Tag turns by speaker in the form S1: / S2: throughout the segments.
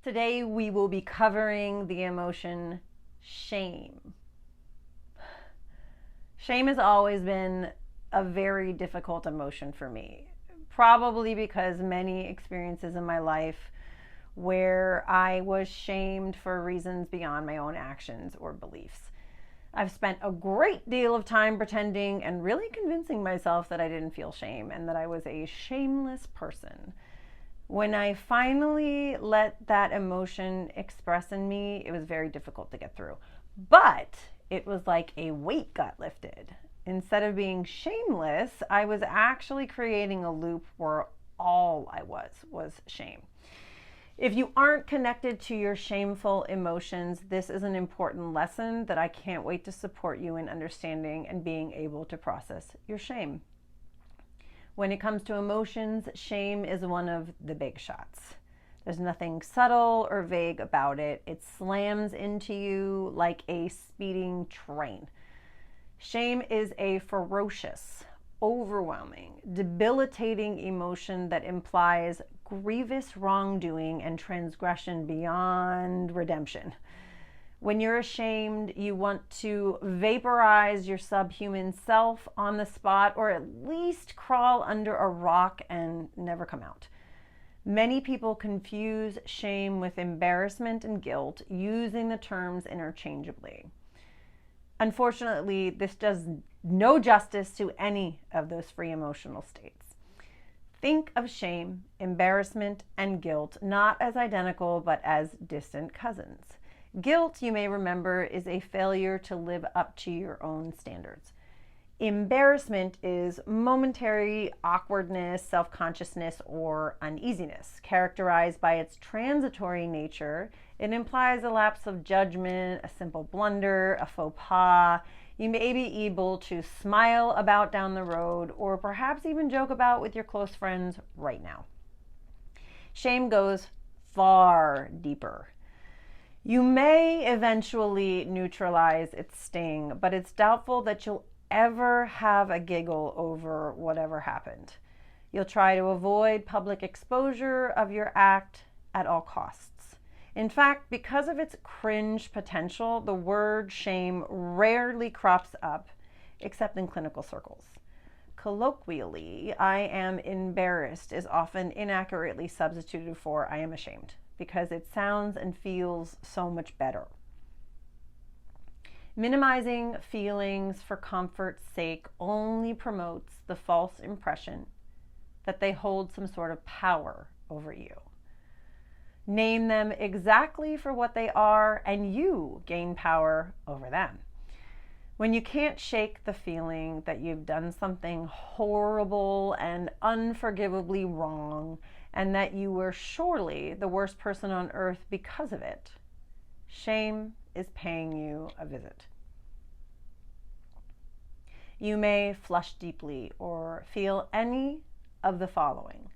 S1: Today we will be covering the emotion shame. Shame has always been a very difficult emotion for me, probably because many experiences in my life where I was shamed for reasons beyond my own actions or beliefs. I've spent a great deal of time pretending and really convincing myself that I didn't feel shame and that I was a shameless person. When I finally let that emotion express in me, it was very difficult to get through. But it was like a weight got lifted. Instead of being shameless, I was actually creating a loop where all I was shame. If you aren't connected to your shameful emotions, this is an important lesson that I can't wait to support you in understanding and being able to process your shame. When it comes to emotions, shame is one of the big shots. There's nothing subtle or vague about it. It slams into you like a speeding train. Shame is a ferocious, overwhelming, debilitating emotion that implies grievous wrongdoing and transgression beyond redemption. When you're ashamed, you want to vaporize your subhuman self on the spot, or at least crawl under a rock and never come out. Many people confuse shame with embarrassment and guilt, using the terms interchangeably. Unfortunately, this does no justice to any of those free emotional states. Think of shame, embarrassment, and guilt not as identical, but as distant cousins. Guilt, you may remember, is a failure to live up to your own standards. Embarrassment is momentary awkwardness, self-consciousness, or uneasiness. Characterized by its transitory nature, it implies a lapse of judgment, a simple blunder, a faux pas. You may be able to smile about down the road, or perhaps even joke about with your close friends right now. Shame goes far deeper. You may eventually neutralize its sting, but it's doubtful that you'll ever have a giggle over whatever happened. You'll try to avoid public exposure of your act at all costs. In fact, because of its cringe potential, the word shame rarely crops up, except in clinical circles. Colloquially, I am embarrassed is often inaccurately substituted for I am ashamed, because it sounds and feels so much better. Minimizing feelings for comfort's sake only promotes the false impression that they hold some sort of power over you. Name them exactly for what they are, and you gain power over them. When you can't shake the feeling that you've done something horrible and unforgivably wrong, and that you were surely the worst person on earth because of it, shame is paying you a visit. You may flush deeply or feel any of the following: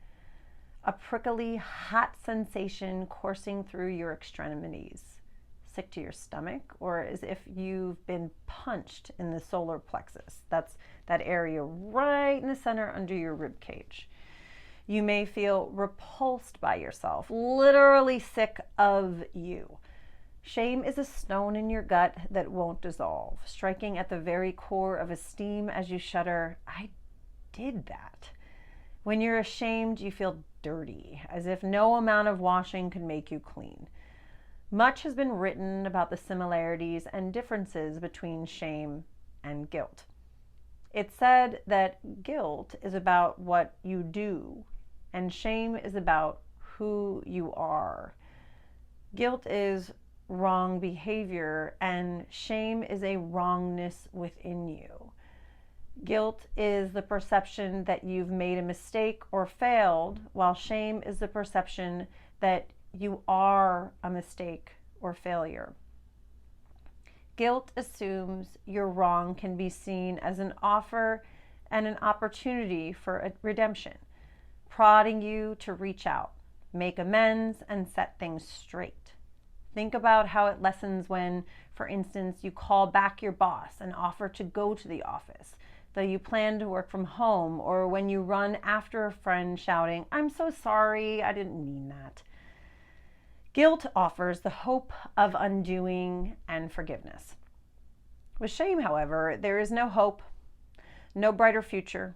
S1: a prickly, hot sensation coursing through your extremities, sick to your stomach, or as if you've been punched in the solar plexus. That's that area right in the center under your rib cage. You may feel repulsed by yourself, literally sick of you. Shame is a stone in your gut that won't dissolve, striking at the very core of esteem as you shudder, I did that. When you're ashamed, you feel dirty, as if no amount of washing can make you clean. Much has been written about the similarities and differences between shame and guilt. It's said that guilt is about what you do, and shame is about who you are. Guilt is wrong behavior, and shame is a wrongness within you. Guilt is the perception that you've made a mistake or failed, while shame is the perception that you are a mistake or failure. Guilt assumes your wrong can be seen as an offer and an opportunity for a redemption, prodding you to reach out, make amends, and set things straight. Think about how it lessens when, for instance, you call back your boss and offer to go to the office, though you plan to work from home, or when you run after a friend shouting, I'm so sorry, I didn't mean that. Guilt offers the hope of undoing and forgiveness. With shame, however, there is no hope, no brighter future.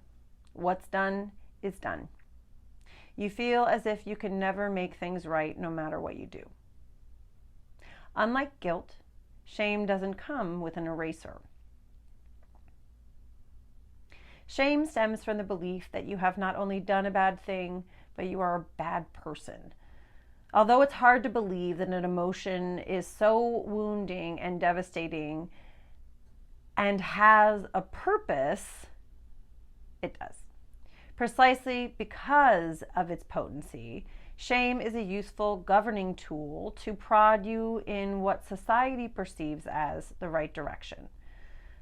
S1: What's done is done. You feel as if you can never make things right no matter what you do. Unlike guilt, shame doesn't come with an eraser. Shame stems from the belief that you have not only done a bad thing, but you are a bad person. Although it's hard to believe that an emotion is so wounding and devastating and has a purpose, it does. Precisely because of its potency, shame is a useful governing tool to prod you in what society perceives as the right direction.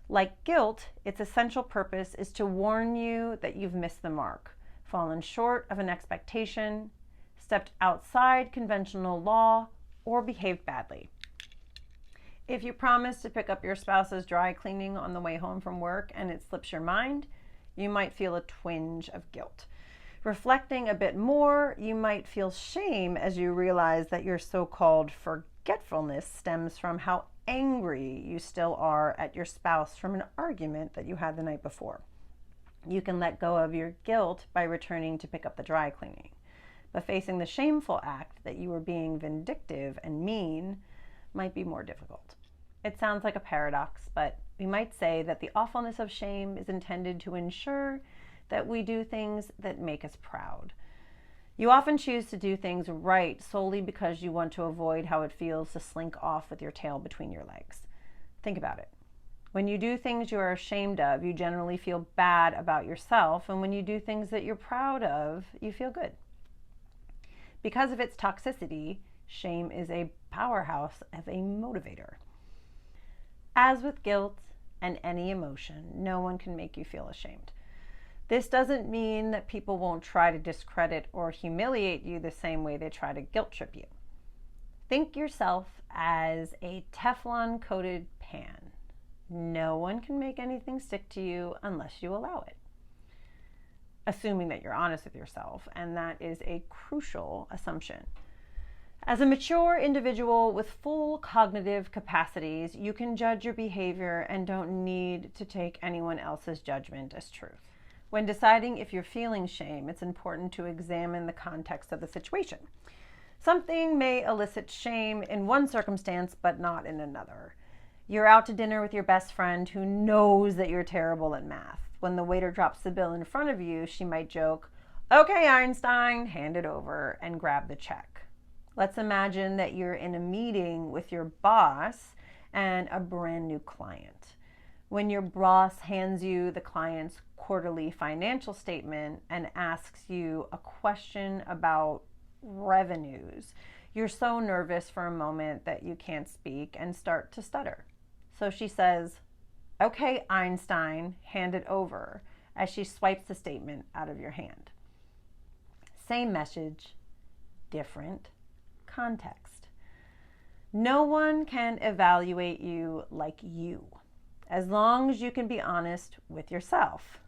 S1: Like guilt, its essential purpose is to warn you that you've missed the mark, fallen short of an expectation, stepped outside conventional law, or behaved badly. If you promise to pick up your spouse's dry cleaning on the way home from work and it slips your mind, you might feel a twinge of guilt. Reflecting a bit more, you might feel shame as you realize that your so-called forgetfulness stems from how angry you still are at your spouse from an argument that you had the night before. You can let go of your guilt by returning to pick up the dry cleaning. But facing the shameful act that you were being vindictive and mean might be more difficult. It sounds like a paradox, but we might say that the awfulness of shame is intended to ensure that we do things that make us proud. You often choose to do things right solely because you want to avoid how it feels to slink off with your tail between your legs. Think about it. When you do things you are ashamed of, you generally feel bad about yourself, and when you do things that you're proud of, you feel good. Because of its toxicity, shame is a powerhouse as a motivator. As with guilt and any emotion, no one can make you feel ashamed. This doesn't mean that people won't try to discredit or humiliate you the same way they try to guilt trip you. Think yourself as a Teflon-coated pan. No one can make anything stick to you unless you allow it. Assuming that you're honest with yourself, and that is a crucial assumption. As a mature individual with full cognitive capacities, you can judge your behavior and don't need to take anyone else's judgment as truth. When deciding if you're feeling shame, it's important to examine the context of the situation. Something may elicit shame in one circumstance, but not in another. You're out to dinner with your best friend who knows that you're terrible at math. When the waiter drops the bill in front of you, she might joke, "Okay, Einstein, hand it over," and grab the check. Let's imagine that you're in a meeting with your boss and a brand new client. When your boss hands you the client's quarterly financial statement and asks you a question about revenues, you're so nervous for a moment that you can't speak and start to stutter. So she says, "Okay, Einstein, hand it over," as she swipes the statement out of your hand. Same message, different context. No one can evaluate you like you, as long as you can be honest with yourself.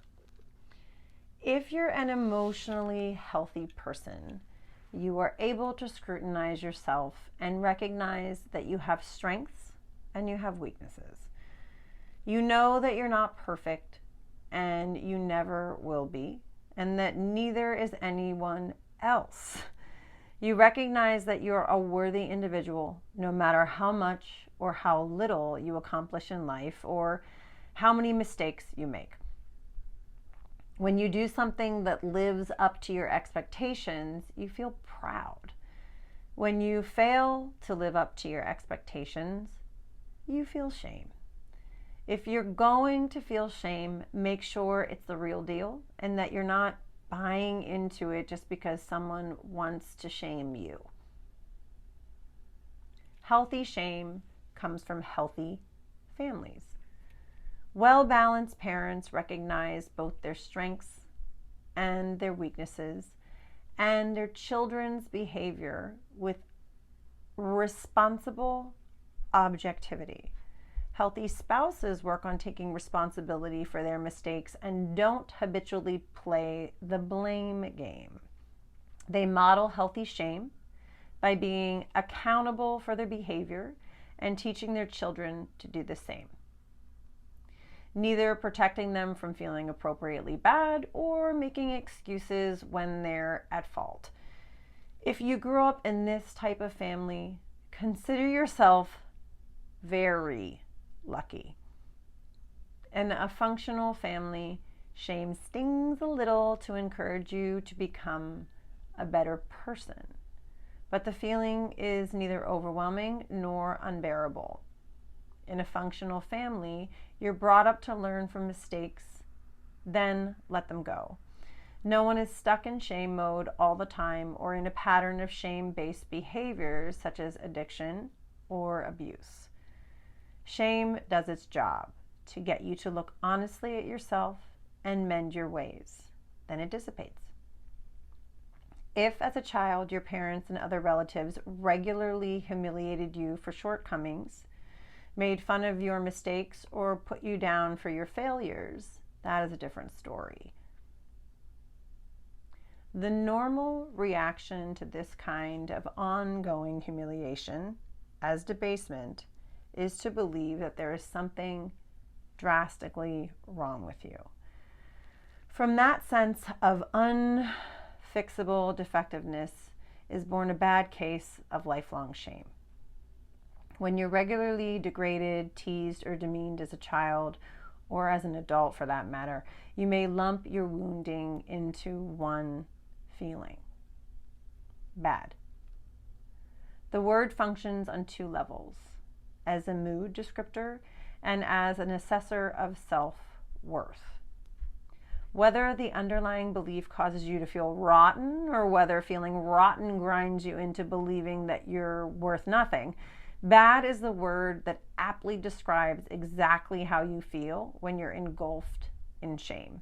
S1: If you're an emotionally healthy person, you are able to scrutinize yourself and recognize that you have strengths and you have weaknesses. You know that you're not perfect and you never will be, and that neither is anyone else. You recognize that you're a worthy individual, no matter how much or how little you accomplish in life or how many mistakes you make. When you do something that lives up to your expectations, you feel proud. When you fail to live up to your expectations, you feel shame. If you're going to feel shame, make sure it's the real deal and that you're not buying into it just because someone wants to shame you. Healthy shame comes from healthy families. Well-balanced parents recognize both their strengths and their weaknesses and their children's behavior with responsible objectivity. Healthy spouses work on taking responsibility for their mistakes and don't habitually play the blame game. They model healthy shame by being accountable for their behavior and teaching their children to do the same. Neither protecting them from feeling appropriately bad or making excuses when they're at fault. If you grew up in this type of family, consider yourself very lucky. In a functional family, shame stings a little to encourage you to become a better person. But the feeling is neither overwhelming nor unbearable. In a functional family, you're brought up to learn from mistakes, then let them go. No one is stuck in shame mode all the time or in a pattern of shame-based behaviors such as addiction or abuse. Shame does its job to get you to look honestly at yourself and mend your ways. Then it dissipates. If, as a child, your parents and other relatives regularly humiliated you for shortcomings, made fun of your mistakes, or put you down for your failures, that is a different story. The normal reaction to this kind of ongoing humiliation, as debasement, is to believe that there is something drastically wrong with you. From that sense of unfixable defectiveness is born a bad case of lifelong shame. When you're regularly degraded, teased, or demeaned as a child, or as an adult for that matter, you may lump your wounding into one feeling: bad. The word functions on two levels: as a mood descriptor and as an assessor of self-worth. Whether the underlying belief causes you to feel rotten or whether feeling rotten grinds you into believing that you're worth nothing, bad is the word that aptly describes exactly how you feel when you're engulfed in shame.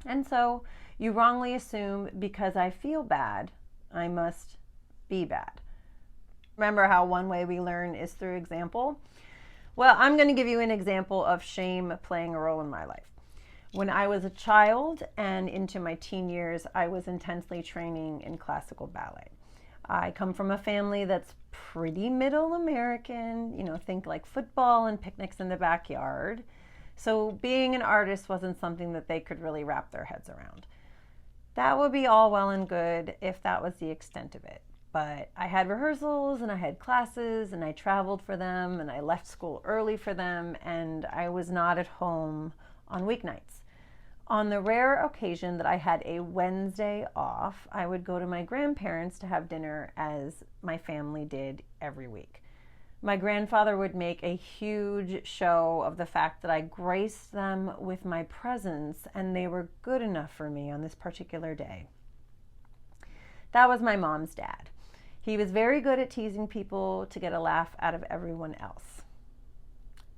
S1: And so you wrongly assume, because I feel bad, I must be bad. Remember how one way we learn is through example? Well, I'm going to give you an example of shame playing a role in my life. When I was a child and into my teen years, I was intensely training in classical ballet. I come from a family that's pretty middle American, think like football and picnics in the backyard. So being an artist wasn't something that they could really wrap their heads around. That would be all well and good if that was the extent of it. But I had rehearsals and I had classes and I traveled for them and I left school early for them, and I was not at home on weeknights. On the rare occasion that I had a Wednesday off, I would go to my grandparents to have dinner, as my family did every week. My grandfather would make a huge show of the fact that I graced them with my presence and they were good enough for me on this particular day. That was my mom's dad. He was very good at teasing people to get a laugh out of everyone else.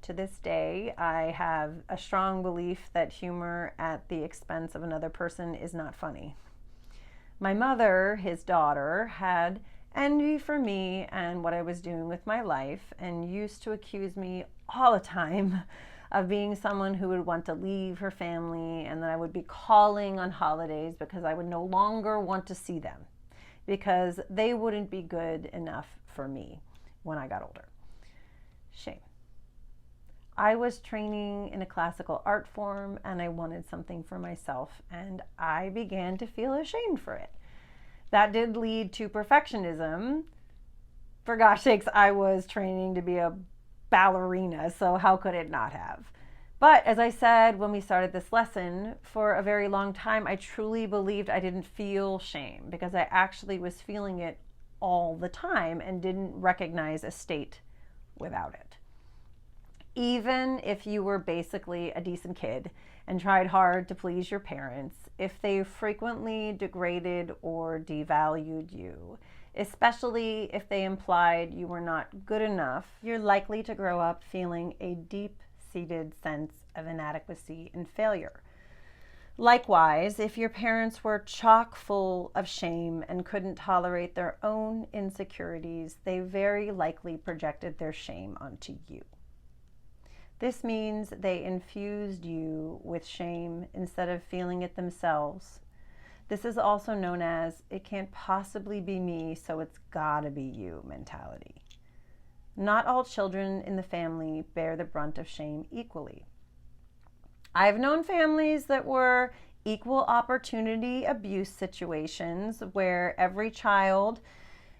S1: To this day, I have a strong belief that humor at the expense of another person is not funny. My mother, his daughter, had envy for me and what I was doing with my life, and used to accuse me all the time of being someone who would want to leave her family, and that I would be calling on holidays because I would no longer want to see them, because they wouldn't be good enough for me when I got older. Shame. I was training in a classical art form and I wanted something for myself, and I began to feel ashamed for it. That did lead to perfectionism. For gosh sakes, I was training to be a ballerina, so how could it not have? But as I said when we started this lesson, for a very long time I truly believed I didn't feel shame, because I actually was feeling it all the time and didn't recognize a state without it. Even if you were basically a decent kid and tried hard to please your parents, if they frequently degraded or devalued you, especially if they implied you were not good enough, you're likely to grow up feeling a deep-seated sense of inadequacy and failure. Likewise, if your parents were chock full of shame and couldn't tolerate their own insecurities, they very likely projected their shame onto you. This means they infused you with shame instead of feeling it themselves. This is also known as "it can't possibly be me, so it's gotta be you" mentality. Not all children in the family bear the brunt of shame equally. I've known families that were equal opportunity abuse situations where every child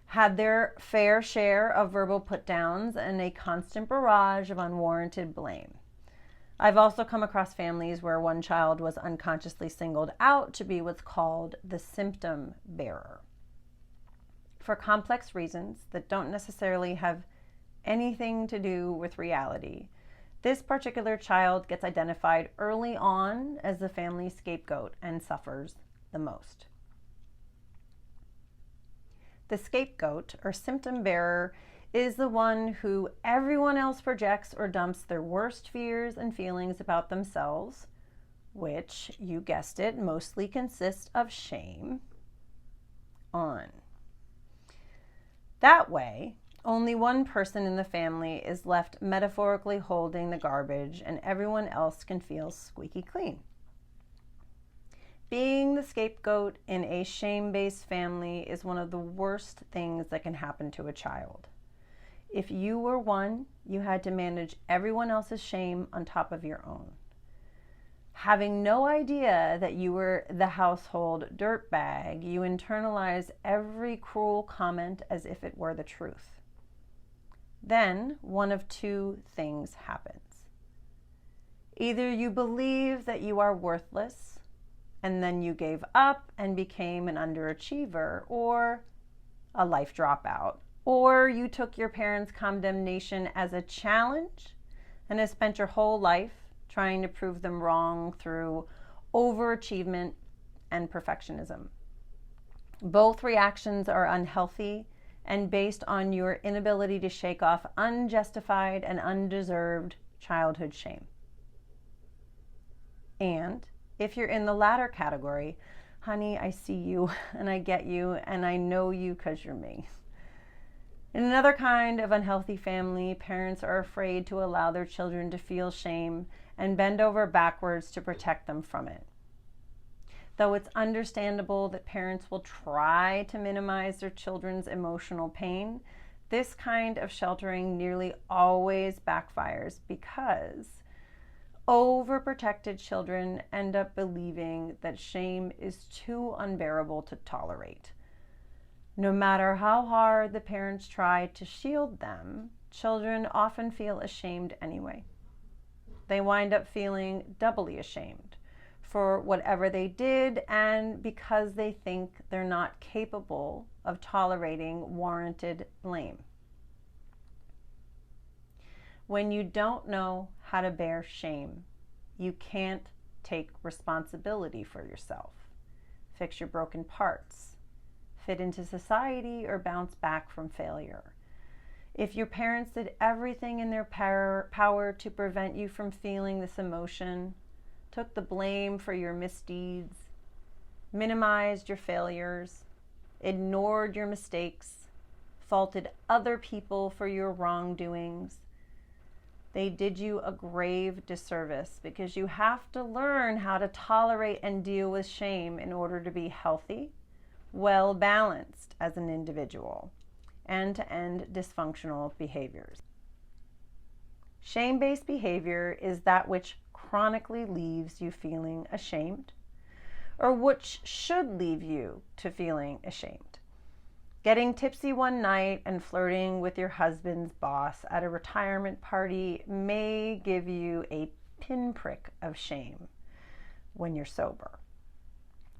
S1: had their fair share of verbal put-downs and a constant barrage of unwarranted blame. I've also come across families where one child was unconsciously singled out to be what's called the symptom bearer. For complex reasons that don't necessarily have anything to do with reality, this particular child gets identified early on as the family scapegoat and suffers the most. The scapegoat or symptom bearer is the one who everyone else projects or dumps their worst fears and feelings about themselves, which, you guessed it, mostly consists of shame, on. That way, only one person in the family is left metaphorically holding the garbage, and everyone else can feel squeaky clean. Being the scapegoat in a shame-based family is one of the worst things that can happen to a child. If you were one, you had to manage everyone else's shame on top of your own. Having no idea that you were the household dirtbag, you internalize every cruel comment as if it were the truth. Then one of two things happens. Either you believe that you are worthless, and then you gave up and became an underachiever or a life dropout, or you took your parents' condemnation as a challenge and have spent your whole life trying to prove them wrong through overachievement and perfectionism. Both reactions are unhealthy and based on your inability to shake off unjustified and undeserved childhood shame. And if you're in the latter category, honey, I see you and I get you and I know you because you're me. In another kind of unhealthy family, parents are afraid to allow their children to feel shame and bend over backwards to protect them from it. Though it's understandable that parents will try to minimize their children's emotional pain, this kind of sheltering nearly always backfires because overprotected children end up believing that shame is too unbearable to tolerate. No matter how hard the parents try to shield them, children often feel ashamed anyway. They wind up feeling doubly ashamed for whatever they did and because they think they're not capable of tolerating warranted blame. When you don't know how to bear shame, you can't take responsibility for yourself, fix your broken parts, fit into society, or bounce back from failure. If your parents did everything in their power to prevent you from feeling this emotion, took the blame for your misdeeds, minimized your failures, ignored your mistakes, faulted other people for your wrongdoings, they did you a grave disservice because you have to learn how to tolerate and deal with shame in order to be healthy, well balanced as an individual, and to end dysfunctional behaviors. Shame-based behavior is that which chronically leaves you feeling ashamed, or which should leave you to feeling ashamed. Getting tipsy one night and flirting with your husband's boss at a retirement party may give you a pinprick of shame when you're sober.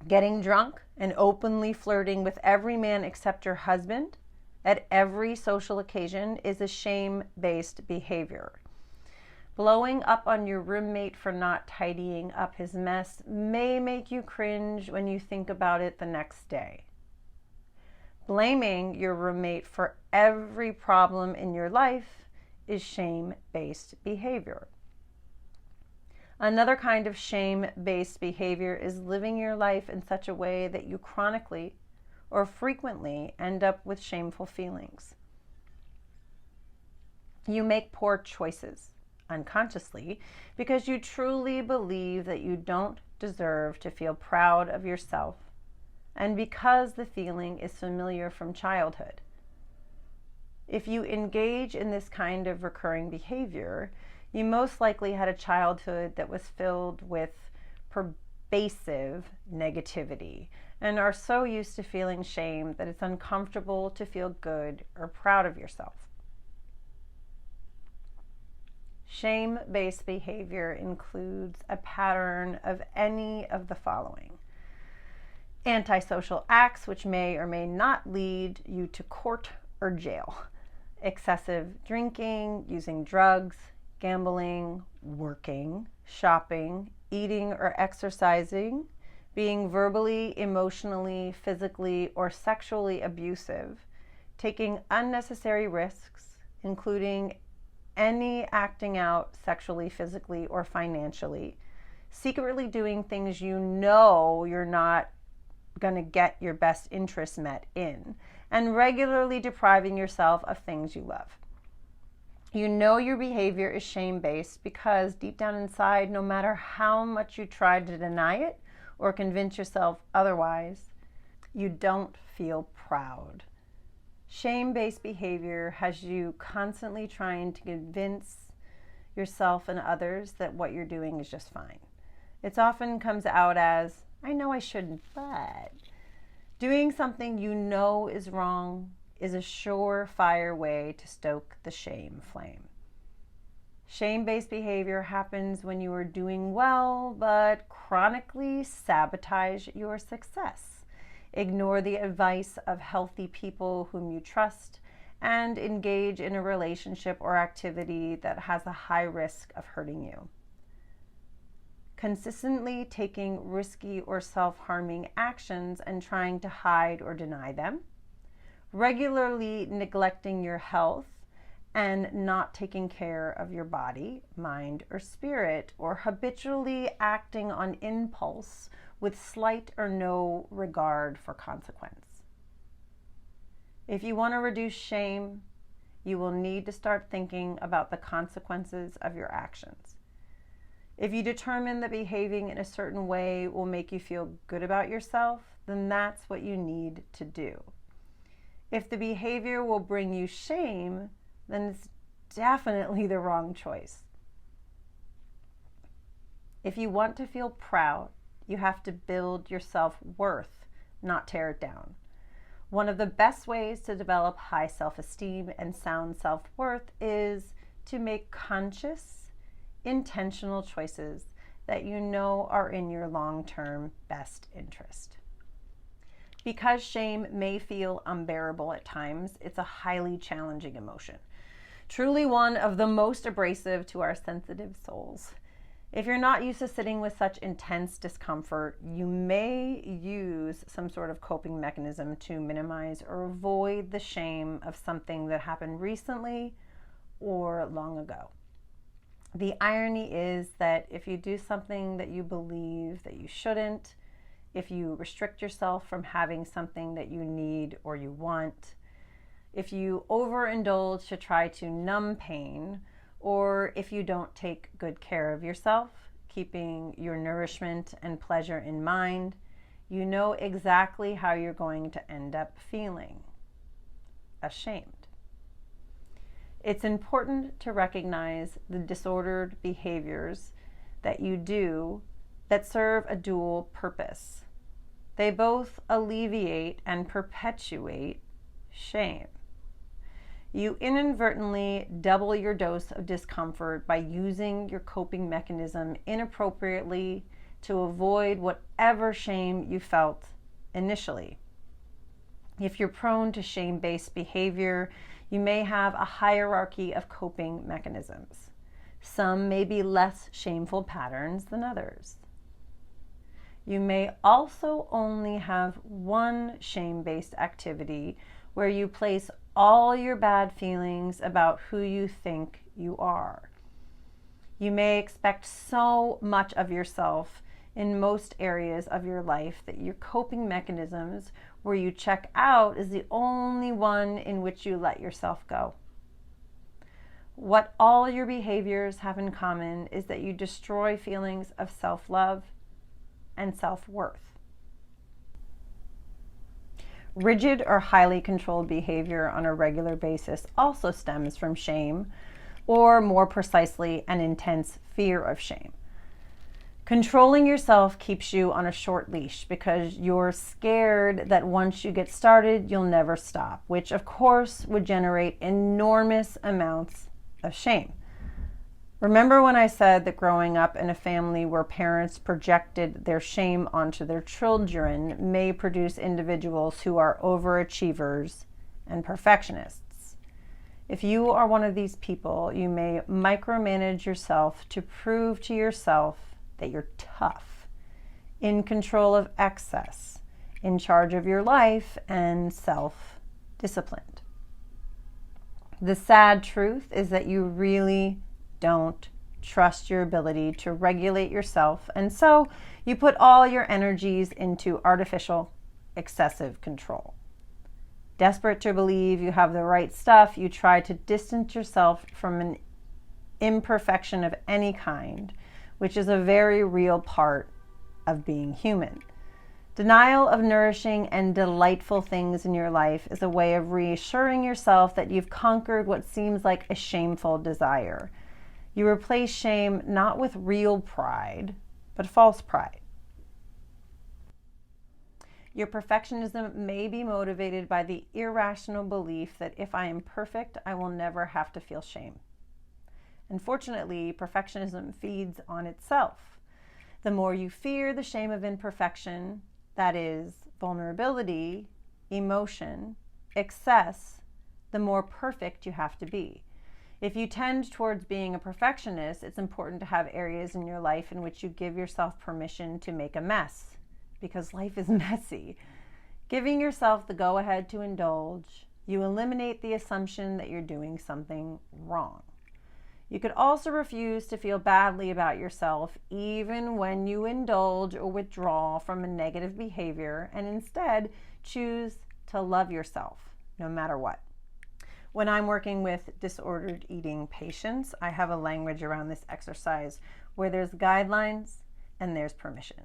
S1: Getting drunk and openly flirting with every man except your husband at every social occasion is a shame-based behavior. Blowing up on your roommate for not tidying up his mess may make you cringe when you think about it the next day. Blaming your roommate for every problem in your life is shame-based behavior. Another kind of shame-based behavior is living your life in such a way that you chronically or frequently end up with shameful feelings. You make poor choices unconsciously because you truly believe that you don't deserve to feel proud of yourself and because the feeling is familiar from childhood. If you engage in this kind of recurring behavior, you most likely had a childhood that was filled with pervasive negativity and are so used to feeling shame that it's uncomfortable to feel good or proud of yourself. Shame-based behavior includes a pattern of any of the following: antisocial acts, which may or may not lead you to court or jail; excessive drinking, using drugs, gambling, working, shopping, eating or exercising, being verbally, emotionally, physically, or sexually abusive, taking unnecessary risks, including any acting out sexually, physically, or financially, secretly doing things you know you're not going to get your best interests met in, and regularly depriving yourself of things you love. You know your behavior is shame-based because deep down inside, no matter how much you try to deny it or convince yourself otherwise, you don't feel proud. Shame-based behavior has you constantly trying to convince yourself and others that what you're doing is just fine. It often comes out as, I know I shouldn't, but doing something you know is wrong is a surefire way to stoke the shame flame. Shame-based behavior happens when you are doing well, but chronically sabotage your success. Ignore the advice of healthy people whom you trust, and engage in a relationship or activity that has a high risk of hurting you. Consistently taking risky or self-harming actions and trying to hide or deny them. Regularly neglecting your health and not taking care of your body, mind, or spirit, or habitually acting on impulse with slight or no regard for consequence. If you want to reduce shame, you will need to start thinking about the consequences of your actions. If you determine that behaving in a certain way will make you feel good about yourself, then that's what you need to do. If the behavior will bring you shame, then it's definitely the wrong choice. If you want to feel proud, you have to build your self-worth, not tear it down. One of the best ways to develop high self-esteem and sound self-worth is to make conscious, intentional choices that you know are in your long-term best interest. Because shame may feel unbearable at times, it's a highly challenging emotion, truly one of the most abrasive to our sensitive souls. If you're not used to sitting with such intense discomfort, you may use some sort of coping mechanism to minimize or avoid the shame of something that happened recently or long ago. The irony is that if you do something that you believe that you shouldn't, if you restrict yourself from having something that you need or you want, if you overindulge to try to numb pain, or if you don't take good care of yourself, keeping your nourishment and pleasure in mind, you know exactly how you're going to end up feeling: ashamed. It's important to recognize the disordered behaviors that you do that serve a dual purpose. They both alleviate and perpetuate shame. You inadvertently double your dose of discomfort by using your coping mechanism inappropriately to avoid whatever shame you felt initially. If you're prone to shame-based behavior, you may have a hierarchy of coping mechanisms. Some may be less shameful patterns than others. You may also only have one shame-based activity where you place all your bad feelings about who you think you are. You may expect so much of yourself in most areas of your life that your coping mechanisms where you check out is the only one in which you let yourself go. What all your behaviors have in common is that you destroy feelings of self-love and self-worth. Rigid or highly controlled behavior on a regular basis also stems from shame, or more precisely, an intense fear of shame. Controlling yourself keeps you on a short leash because you're scared that once you get started, you'll never stop, which of course would generate enormous amounts of shame. Remember when I said that growing up in a family where parents projected their shame onto their children may produce individuals who are overachievers and perfectionists? If you are one of these people, you may micromanage yourself to prove to yourself that you're tough, in control of excess, in charge of your life, and self-disciplined. The sad truth is that you really don't trust your ability to regulate yourself, and so you put all your energies into artificial, excessive control. Desperate to believe you have the right stuff, you try to distance yourself from an imperfection of any kind, which is a very real part of being human. Denial of nourishing and delightful things in your life is a way of reassuring yourself that you've conquered what seems like a shameful desire. You replace shame not with real pride, but false pride. Your perfectionism may be motivated by the irrational belief that if I am perfect, I will never have to feel shame. Unfortunately, perfectionism feeds on itself. The more you fear the shame of imperfection, that is, vulnerability, emotion, excess, the more perfect you have to be. If you tend towards being a perfectionist, it's important to have areas in your life in which you give yourself permission to make a mess, because life is messy. Giving yourself the go-ahead to indulge, you eliminate the assumption that you're doing something wrong. You could also refuse to feel badly about yourself even when you indulge or withdraw from a negative behavior, and instead choose to love yourself no matter what. When I'm working with disordered eating patients, I have a language around this exercise where there's guidelines and there's permission.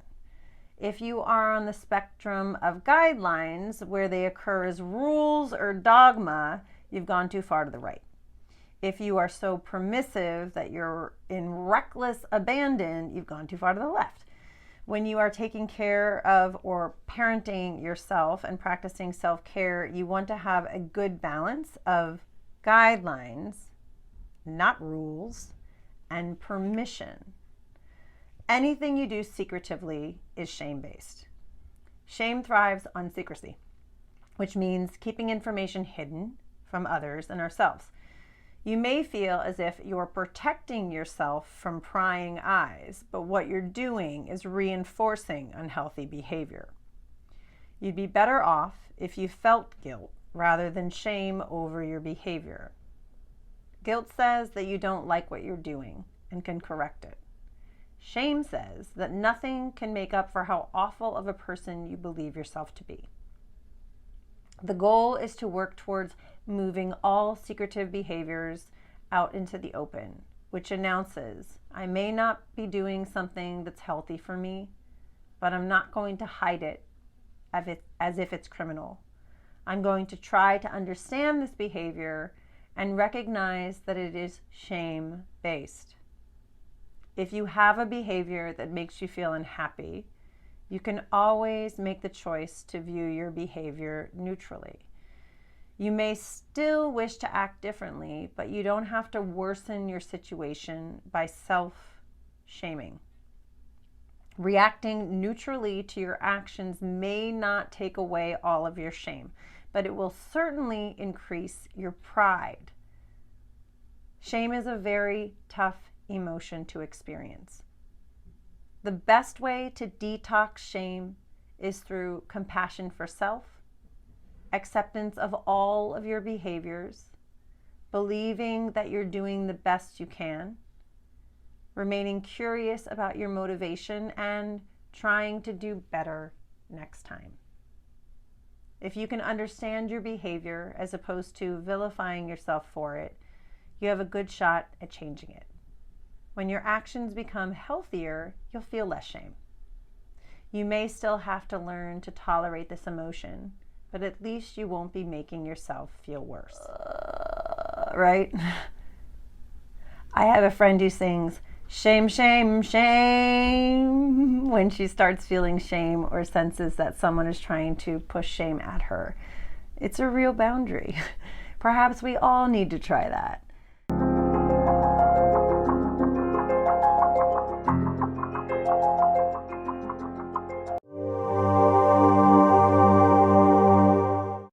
S1: If you are on the spectrum of guidelines where they occur as rules or dogma, you've gone too far to the right. If you are so permissive that you're in reckless abandon, you've gone too far to the left. When you are taking care of or parenting yourself and practicing self-care, you want to have a good balance of guidelines, not rules, and permission. Anything you do secretively is shame-based. Shame thrives on secrecy, which means keeping information hidden from others and ourselves. You may feel as if you're protecting yourself from prying eyes, but what you're doing is reinforcing unhealthy behavior. You'd be better off if you felt guilt rather than shame over your behavior. Guilt says that you don't like what you're doing and can correct it. Shame says that nothing can make up for how awful of a person you believe yourself to be. The goal is to work towards moving all secretive behaviors out into the open, which announces, I may not be doing something that's healthy for me, but I'm not going to hide it as if it's criminal. I'm going to try to understand this behavior and recognize that it is shame-based. If you have a behavior that makes you feel unhappy, you can always make the choice to view your behavior neutrally. You may still wish to act differently, but you don't have to worsen your situation by self-shaming. Reacting neutrally to your actions may not take away all of your shame, but it will certainly increase your pride. Shame is a very tough emotion to experience. The best way to detox shame is through compassion for self, acceptance of all of your behaviors, believing that you're doing the best you can, remaining curious about your motivation, and trying to do better next time. If you can understand your behavior as opposed to vilifying yourself for it, you have a good shot at changing it. When your actions become healthier, you'll feel less shame. You may still have to learn to tolerate this emotion, but at least you won't be making yourself feel worse. Right? I have a friend who sings, shame, shame, shame, when she starts feeling shame or senses that someone is trying to push shame at her. It's a real boundary. Perhaps we all need to try that.